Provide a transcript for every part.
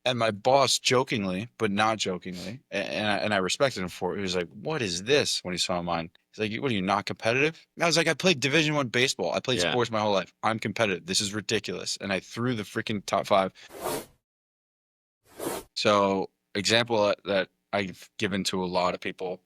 And my boss jokingly, but not jokingly, and I respected him for it. He was like, "What is this?" When he saw mine, he's like, "What are you, not competitive?" And I was like, "I played Division I baseball. I played Yeah. sports my whole life. I'm competitive. This is ridiculous." And I threw the freaking top five. So example that I've given to a lot of people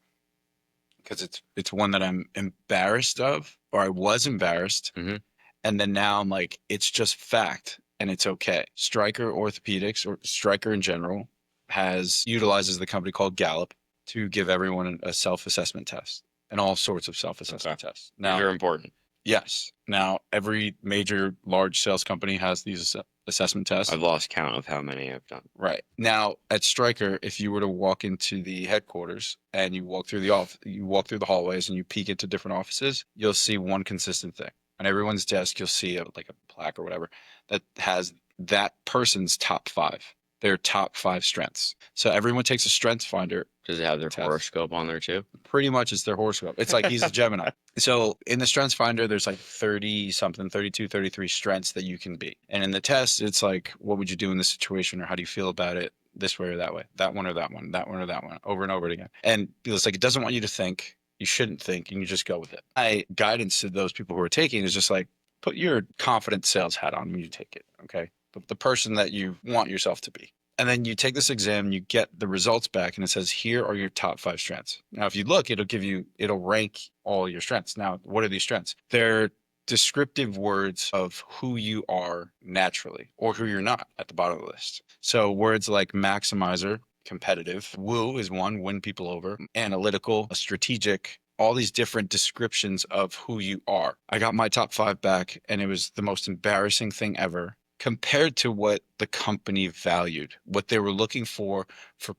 because it's one that I'm embarrassed of, or I was embarrassed, Hmm. and then now I'm like, it's just fact and it's okay. Stryker Orthopedics, or Stryker in general, has utilizes the company called Gallup to give everyone a self-assessment test and all sorts of Okay. self-assessment tests. These Now, are important. yes, now every major large sales company has these assessment tests. I've lost count of how many I've done. Right. Now at Stryker, if you were to walk into the headquarters and you walk through the you walk through the hallways and you peek into different offices, you'll see one consistent thing. On everyone's desk, you'll see like a plaque or whatever that has that person's top five, their top five strengths. So everyone takes a strengths finder Does it have their test. horoscope on there too? Pretty much it's their horoscope. It's like he's a Gemini. So in the strengths finder, there's like 30 something, 32, 33 strengths that you can be. And in the test, it's like, what would you do in this situation, or how do you feel about it this way or that way? That one or that one, that one or that one, over and over again. And it's like, it doesn't want you to think, you shouldn't think, and you just go with it. My guidance to those people who are taking is just like, put your confident sales hat on when you take it. Okay. The person that you want yourself to be. And then you take this exam, you get the results back, and it says, here are your top five strengths. Now, if you look, it'll rank all your strengths. Now, what are these strengths? They're descriptive words of who you are naturally or who you're not at the bottom of the list. So words like maximizer, competitive, woo is one, win people over, analytical, strategic, all these different descriptions of who you are. I got my top five back, and it was the most embarrassing thing ever compared to what the company valued, what they were looking for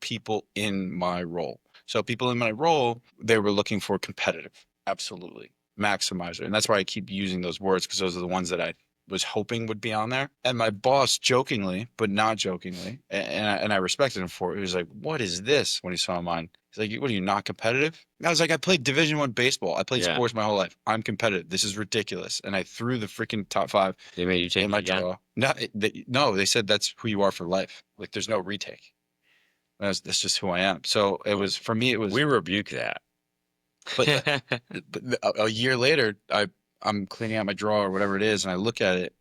people in my role. So people in my role, they were looking for competitive, absolutely, maximizer. And that's why I keep using those words, because those are the ones that I was hoping would be on there. And my boss jokingly, but not jokingly, and I respected him for it. He was like, "What is this?" When he saw mine. He's like, "What are you, not competitive?" And I was like, "I played Division I baseball. I played Yeah. sports my whole life. I'm competitive. This is ridiculous." And I threw the freaking top five They made you take in it my again? draw. No, no, they said that's who you are for life. Like there's no retake. That's just who I am. So it was, for me, it was. We rebuke that. But, but a year later, I'm cleaning out my drawer or whatever it is, and I look at it,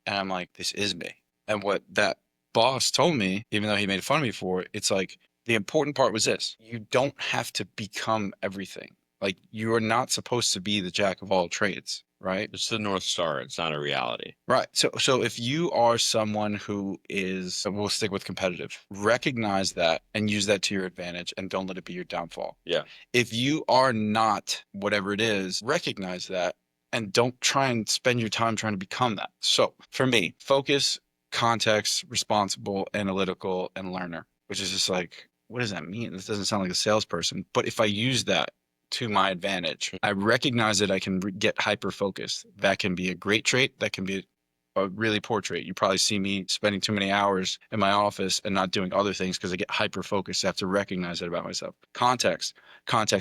and I'm like, this is me. And what that boss told me, even though he made fun of me for it, it's like, the important part was this: you don't have to become everything. Like, you are not supposed to be the jack of all trades, right? It's the North Star. It's not a reality. Right. So if you are someone who is, we'll stick with competitive, recognize that and use that to your advantage, and don't let it be your downfall. Yeah. If you are not whatever it is, recognize that and don't try and spend your time trying to become that. So for me, focus, context, responsible, analytical, and learner, which is just like, what does that mean? This doesn't sound like a salesperson, but if I use that to my advantage, I recognize that I can get hyper focused. That can be a great trait. That can be a really poor trait. You probably see me spending too many hours in my office and not doing other things because I get hyper focused. I have to recognize it about myself. Context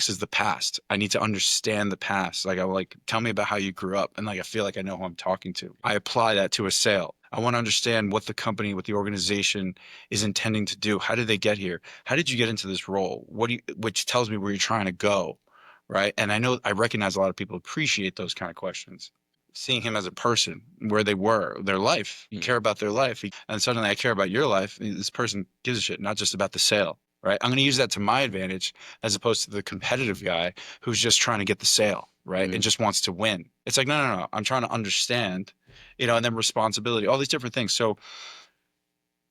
is the past. I need to understand the past. Like, I like, tell me about how you grew up. And like, I feel like I know who I'm talking to. I apply that to a sale. I want to understand what the company, what the organization is intending to do. How did they get here? How did you get into this role? Which tells me where you're trying to go. Right. And I recognize a lot of people appreciate those kind of questions. Seeing him as a person, where they were, their life, you care about their life. And suddenly I care about your life. This person gives a shit, not just about the sale. Right. I'm going to use that to my advantage as opposed to the competitive guy who's just trying to get the sale. Right. And just wants to win. It's like, no. I'm trying to understand, and then responsibility, all these different things. So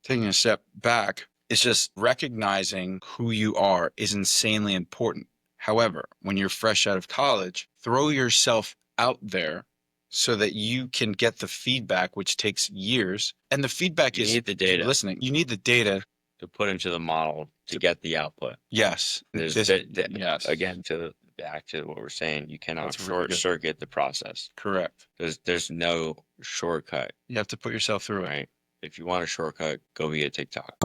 taking a step back, it's just recognizing who you are is insanely important. However, when you're fresh out of college, throw yourself out there so that you can get the feedback, which takes years. And the feedback You is need the data listening. You need the data. to put into the model to get the output. Yes. Yes. Again, back to what we're saying, you cannot That's really short good. circuit the process. Correct. There's no shortcut, You have to put yourself through it. right? If you want a shortcut, go be a TikTok.